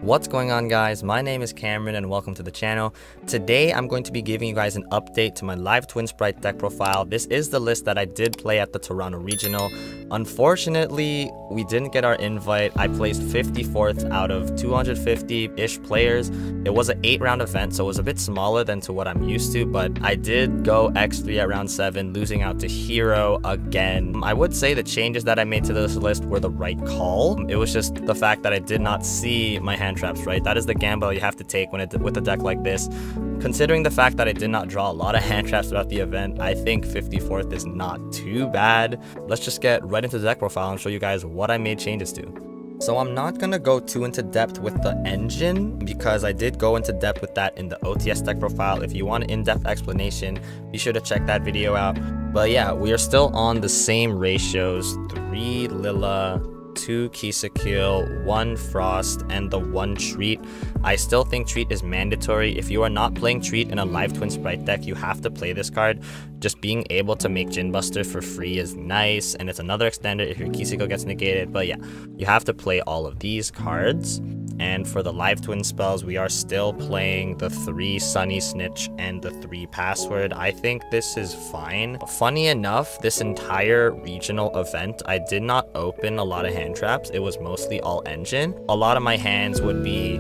What's going on, guys? My name is Cameron and welcome to the channel. Today I'm going to be giving you guys an update to my live Twin Spright deck profile. This is the list that I did play at the Toronto Regional. Unfortunately, we didn't get our invite. I placed 54th out of 250-ish players. It was an 8-round event, so it was a bit smaller than to what I'm used to, but I did go X3 at round 7, losing out to Hero again. I would say the changes that I made to this list were the right call. It was just the fact that I did not see my hand traps, right? That is the gamble you have to take with a deck like this. Considering the fact that I did not draw a lot of hand traps throughout the event, I think 54th is not too bad. Let's just get right into the deck profile and show you guys what I made changes to. So I'm not gonna go too into depth with the engine because I did go into depth with that in the OTS deck profile. If you want an in-depth explanation, be sure to check that video out. But yeah, we are still on the same ratios: 3 Lila, 2 Kisakil, 1 Frost, and the 1 Treat. I still think Treat is mandatory. If you are not playing Treat in a live Twin Spright deck, you have to play this card. Just being able to make Djinn Buster for free is nice, and it's another extender if your Kisakil gets negated. But yeah, you have to play all of these cards. And for the live twin spells, we are still playing the 3 Sunny Snitch and the 3 Password. I think this is fine. Funny enough, this entire regional event, I did not open a lot of hand traps. It was mostly all engine. A lot of my hands would be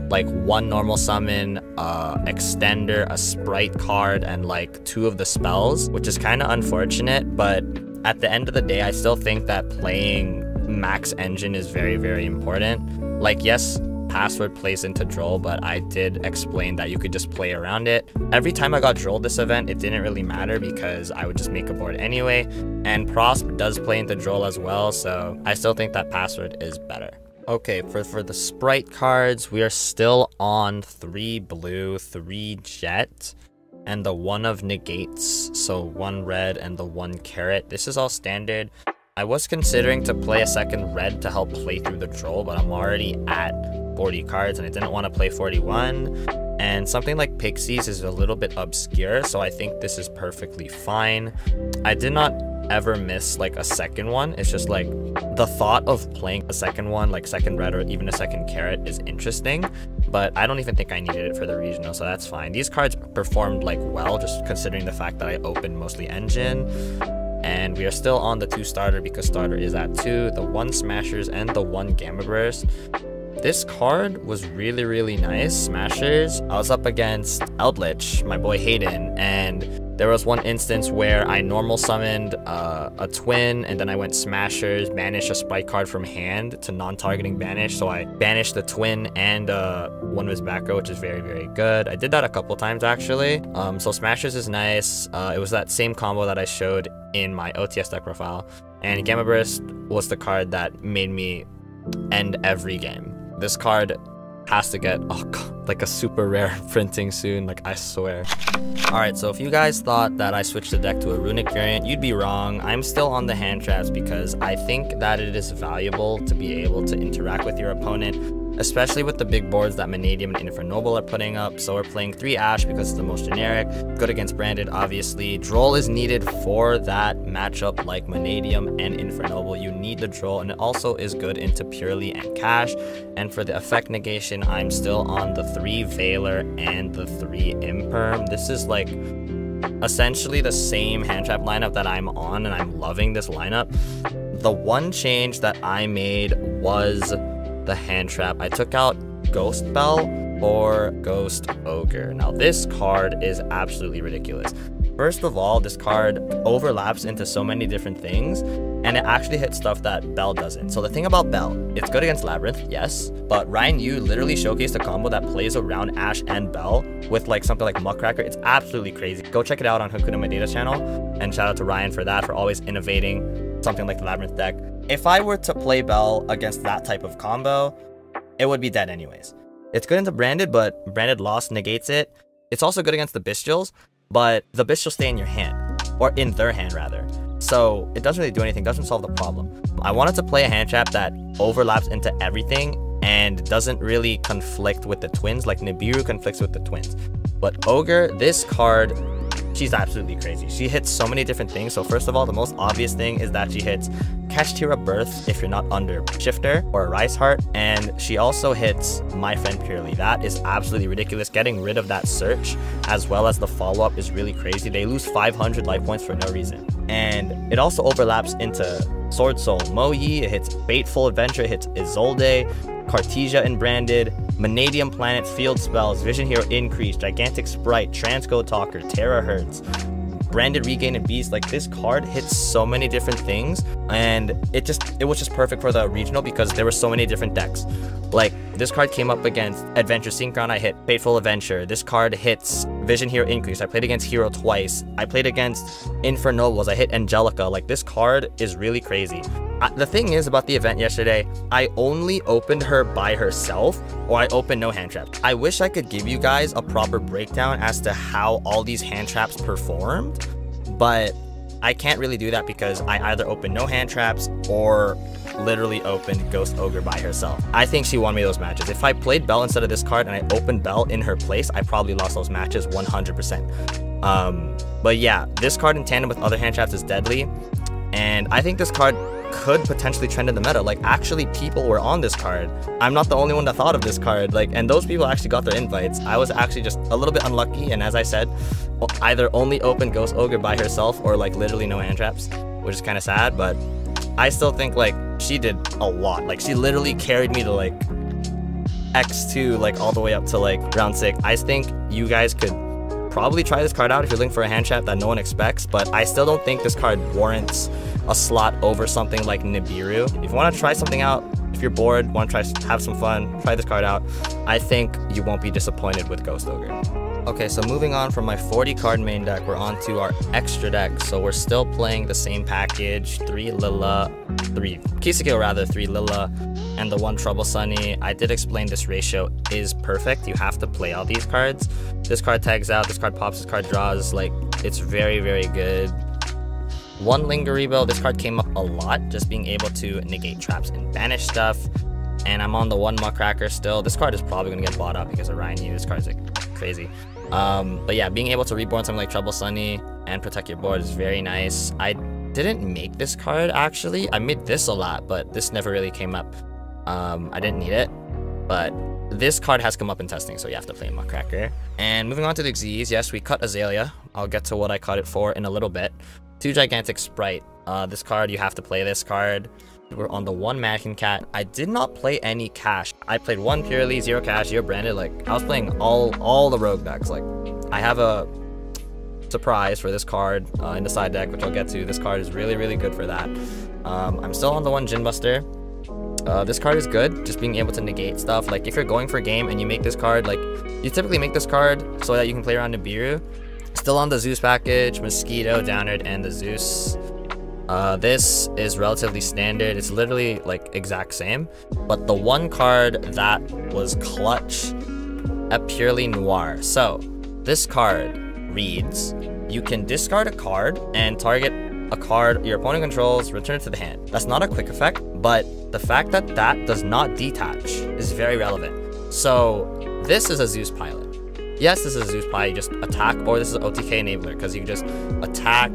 like 1 normal summon, extender, a Sprite card, and like 2 of the spells, which is kind of unfortunate. But at the end of the day, I still think that playing max engine is very, very important. Like, yes, Password plays into Droll, but I did explain that you could just play around it. Every time I got Droll this event, it didn't really matter because I would just make a board anyway. And Prosp does play into Droll as well, so I still think that Password is better. Okay, for the Sprite cards, we are still on 3 blue, 3 jet, and the 1 of negates, so 1 red and the 1 carrot. This is all standard. I was considering to play a second red to help play through the Droll, but I'm already at 40 cards and I didn't want to play 41. And something like Pixies is a little bit obscure, so I think this is perfectly fine. I did not ever miss like a second one. It's just like the thought of playing a second one, like second red or even a second carrot, is interesting, but I don't even think I needed it for the regional, so that's fine. These cards performed like well, just considering the fact that I opened mostly engine. And we are still on the 2 starter because starter is at 2, the 1 Smashers and the 1 Gamma Burst. This card was really, really nice. Smashers, I was up against Eldritch, my boy Hayden, and there was one instance where I normal summoned a twin, and then I went Smashers, banished a Sprite card from hand to non-targeting banish, so I banished the twin and 1 was back row, which is very, very good. I did that a couple times actually. So Smashers is nice. It was that same combo that I showed in my OTS deck profile, and Gamma Burst was the card that made me end every game. This card has to get, oh god, like a super rare printing soon, like I swear. Alright, so if you guys thought that I switched the deck to a runic variant, you'd be wrong. I'm still on the hand traps because I think that it is valuable to be able to interact with your opponent, especially with the big boards that Vanadium and Infernoble are putting up. So we're playing 3 Ash because it's the most generic, good against Branded obviously. Droll is needed for that matchup like Vanadium and Infernoble. You need the Droll, and it also is good into Purely and Cash. And for the effect negation, I'm still on the 3 Veiler and the 3 Imperm. This is like essentially the same hand trap lineup that I'm on, and I'm loving this lineup. The one change that I made was the hand trap. I took out Ghost Bell for Ghost Ogre. Now this card is absolutely ridiculous. First of all, this card overlaps into so many different things, and it actually hits stuff that Bell doesn't. So the thing about Bell, it's good against Labyrinth, yes, but Ryan Yu literally showcased a combo that plays around Ash and Bell with like something like Muckracker. It's absolutely crazy. Go check it out on Hakuna Matata's channel, and shout out to Ryan for that, for always innovating something like the Labyrinth deck. If I were to play Bell against that type of combo, it would be dead anyways. It's good into Branded, but Branded Lost negates it. It's also good against the Bestials, but the Bestials stay in your hand, or in their hand rather. So it doesn't really do anything, doesn't solve the problem. I wanted to play a hand trap that overlaps into everything and doesn't really conflict with the twins, like Nibiru conflicts with the twins. But Ogre, this card, she's absolutely crazy. She hits so many different things. So first of all, the most obvious thing is that she hits catch Tira Birth if you're not under Shifter or Rice Heart, and she also hits My Friend Purely. That is absolutely ridiculous. Getting rid of that search as well as the follow-up is really crazy. They lose 500 life points for no reason. And it also overlaps into Sword Soul Moyi, it hits Fateful Adventure, it hits Isolde, Cartesia and Branded, Vanadium Planet, Field Spells, Vision Hero Increase, Gigantic Sprite, Transcode Talker, Terahertz, Branded Regain and Beast. Like, this card hits so many different things, and it was just perfect for the regional because there were so many different decks. Like, this card came up against Adventure Synchron, I hit Fateful Adventure. This card hits Vision Hero Increase. I played against Hero twice. I played against Infernobles. I hit Angelica. Like, this card is really crazy. The thing is about the event yesterday, I only opened her by herself, or I opened no hand traps. I wish I could give you guys a proper breakdown as to how all these hand traps performed, but I can't really do that because I either opened no hand traps or literally opened Ghost Ogre by herself. I think she won me those matches. If I played Belle instead of this card and I opened Belle in her place, I probably lost those matches 100%. But yeah, this card in tandem with other hand traps is deadly, and I think this card could potentially trend in the meta. Like, actually people were on this card. I'm not the only one that thought of this card, like, and those people actually got their invites. I was actually just a little bit unlucky, and as I said, either only opened Ghost Ogre by herself or like literally no hand traps, which is kind of sad. But I still think like she did a lot. Like, she literally carried me to like X2, like all the way up to like round 6. I think you guys could probably try this card out if you're looking for a hand trap that no one expects, but I still don't think this card warrants a slot over something like Nibiru. If you want to try something out, if you're bored, want to have some fun, try this card out. I think you won't be disappointed with Ghost Ogre. Okay, so moving on from my 40 card main deck, we're on to our extra deck. So we're still playing the same package, 3 Kiseki rather, 3 Lilla, and the 1 Trouble Sunny. I did explain this ratio is perfect. You have to play all these cards. This card tags out, this card pops, this card draws. Like, it's very, very good. 1 Lingaribo, this card came up a lot, just being able to negate traps and banish stuff. And I'm on the 1 Muckracker still. This card is probably going to get bought up because of Ryan Yu. This card is like crazy. But yeah, being able to reborn something like Trouble Sunny and protect your board is very nice. I didn't make this card actually. I made this a lot, but this never really came up. I didn't need it, but this card has come up in testing, so you have to play Muckracker. And moving on to the Xyz, yes, we cut Azalea. I'll get to what I cut it for in a little bit. 2 Gigantic Sprite. This card, you have to play this card. We're on the 1 Mannequin Cat. I did not play any cash. I played 1 Purely, 0 cash, 0 branded. Like, I was playing all the rogue decks. Like, I have a surprise for this card in the side deck, which I'll get to. This card is really, really good for that. I'm still on the 1 Jin Buster. This card is good, just being able to negate stuff. Like, if you're going for game and you make this card, like, you typically make this card so that you can play around Nibiru. Still on the Zeus package, Mosquito, Downerd, and the Zeus. This is relatively standard. It's literally like exact same, but the 1 card that was clutch at Purely Noir. So this card reads, you can discard a card and target a card your opponent controls, return it to the hand. That's not a quick effect, but the fact that that does not detach is very relevant. So this is a Zeus pilot. Yes, this is a Zeus pilot, you just attack, or this is an OTK enabler, because you just attack,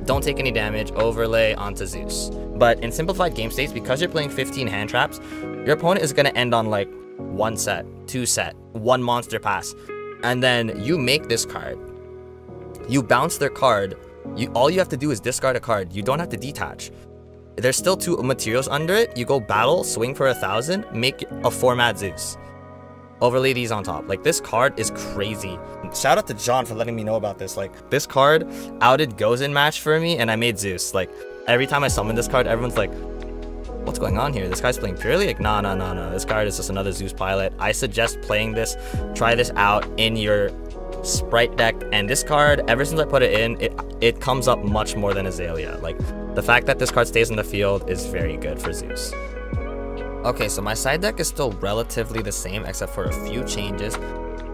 don't take any damage, overlay onto Zeus. But in simplified game states, because you're playing 15 hand traps, your opponent is going to end on like 1 set, 2 set, 1 monster pass. And then you make this card. You bounce their card. All you have to do is discard a card. You don't have to detach. There's still 2 materials under it. You go battle, swing for 1,000, make a 4-mat Zeus. Overlay these on top. Like, this card is crazy. Shout out to John for letting me know about this. Like, this card outed Gozen match for me, and I made Zeus. Like, every time I summon this card, everyone's like, what's going on here? This guy's playing Purely? Like, no. This card is just another Zeus pilot. I suggest playing this. Try this out in your Sprite deck. And this card, ever since I put it in, it comes up much more than Azalea. Like, the fact that this card stays in the field is very good for Zeus. Okay, so my side deck is still relatively the same except for a few changes.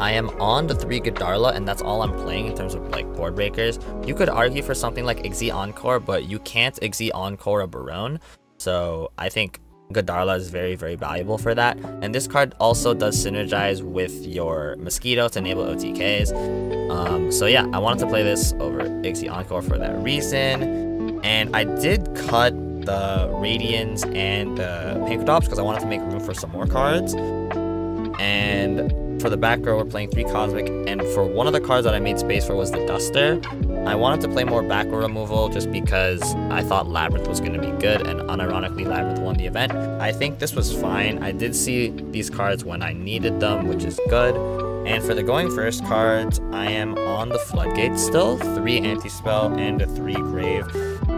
I am on the 3 Godarla, and that's all I'm playing in terms of like board breakers. You could argue for something like Ixi Encore, but you can't Ixi Encore a Barone. So I think Godarla is very, very valuable for that. And this card also does synergize with your Mosquito to enable OTKs. So yeah, I wanted to play this over Ixi Encore for that reason. And I did cut the Radians and the Pink Drops because I wanted to make room for some more cards. And for the back row, we're playing 3 Cosmic, and for one of the cards that I made space for was the Duster. I wanted to play more back row removal just because I thought Labyrinth was going to be good, and unironically Labyrinth won the event. I think this was fine. I did see these cards when I needed them, which is good. And for the going first cards, I am on the Floodgate still, 3 Anti-Spell and a 3 Grave.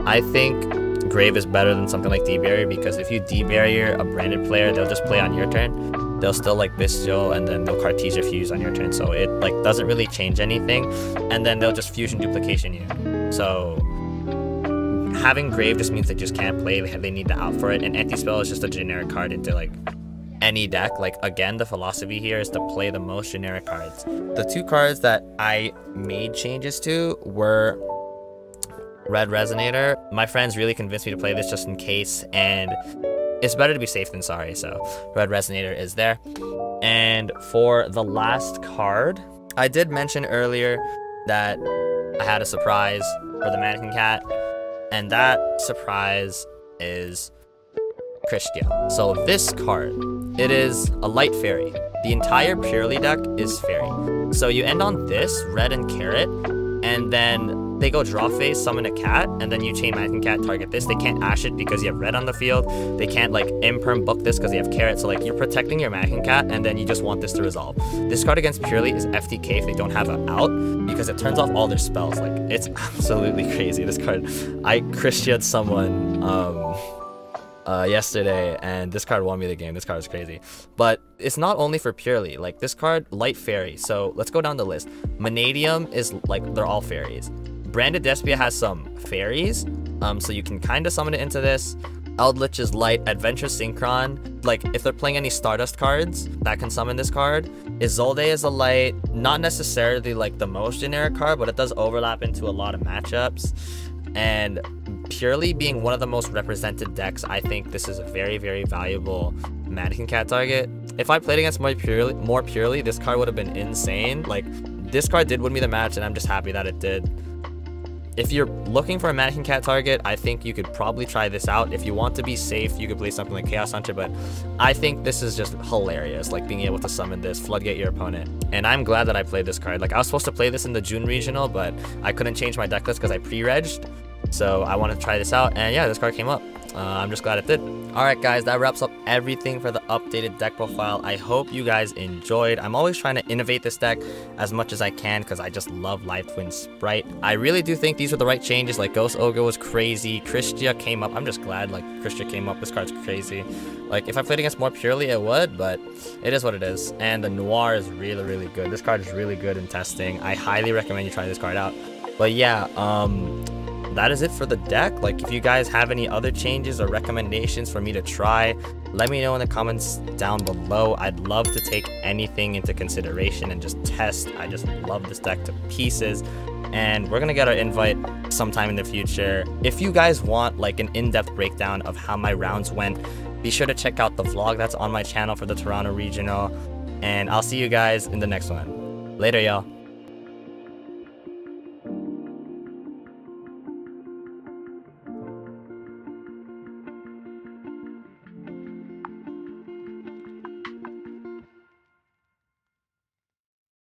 I think Grave is better than something like D-Barrier because if you D-Barrier a branded player, they'll just play on your turn. They'll still like Bestial and then they'll Cartesia Fuse on your turn, so it like doesn't really change anything, and then they'll just Fusion Duplication you. So having Grave just means they just can't play, they need to out for it, and Anti-Spell is just a generic card into like any deck. Like again, the philosophy here is to play the most generic cards. The 2 cards that I made changes to were Red Resonator. My friends really convinced me to play this just in case, and it's better to be safe than sorry, so Red Resonator is there. And for the last card, I did mention earlier that I had a surprise for the Mannequin Cat, and that surprise is Christia. So this card, it is a light fairy. The entire Purely deck is fairy. So you end on this, red and carrot, and then they go draw phase, summon a cat, and then you chain Mannequin Cat, target this. They can't ash it because you have red on the field. They can't like imperm book this because they have carrot. So like you're protecting your Mannequin Cat, and then you just want this to resolve. This card against Purely is FTK if they don't have an out because it turns off all their spells. Like it's absolutely crazy. This card, I Christianed someone yesterday, and this card won me the game. This card is crazy. But it's not only for Purely. Like this card, light fairy. So let's go down the list. Vanadium is like they're all fairies. Branded Despia has some fairies, so you can kind of summon it into this. Eldritch is light. Adventure Synchron, like if they're playing any Stardust cards that can summon this card. Isolde is a light, not necessarily like the most generic card, but it does overlap into a lot of matchups. And Purely being one of the most represented decks, I think this is a very, very valuable Mannequin Cat target. If I played against more Purely, this card would have been insane. Like this card did win me the match, and I'm just happy that it did. If you're looking for a Mannequin Cat target, I think you could probably try this out. If you want to be safe, you could play something like Chaos Hunter, but I think this is just hilarious, like being able to summon this, Floodgate your opponent. And I'm glad that I played this card. Like I was supposed to play this in the June regional, but I couldn't change my deck list because I pre-regged. So I wanted to try this out, and yeah, this card came up. I'm just glad it did. Alright guys, that wraps up everything for the updated deck profile. I hope you guys enjoyed. I'm always trying to innovate this deck as much as I can because I just love Live Twin Spright. I really do think these were the right changes. Like Ghost Ogre was crazy. Christia came up. I'm just glad like Christia came up. This card's crazy. Like if I played against more Purely, it would, but it is what it is. And the Noir is really, really good. This card is really good in testing. I highly recommend you try this card out. But yeah, that is it for the deck. Like if you guys have any other changes or recommendations for me to try, let me know in the comments down below. I'd love to take anything into consideration and just test. I just love this deck to pieces, and we're gonna get our invite sometime in the future. If you guys want like an in-depth breakdown of how my rounds went, be sure to check out the vlog that's on my channel for the Toronto Regional, and I'll see you guys in the next one. Later, y'all.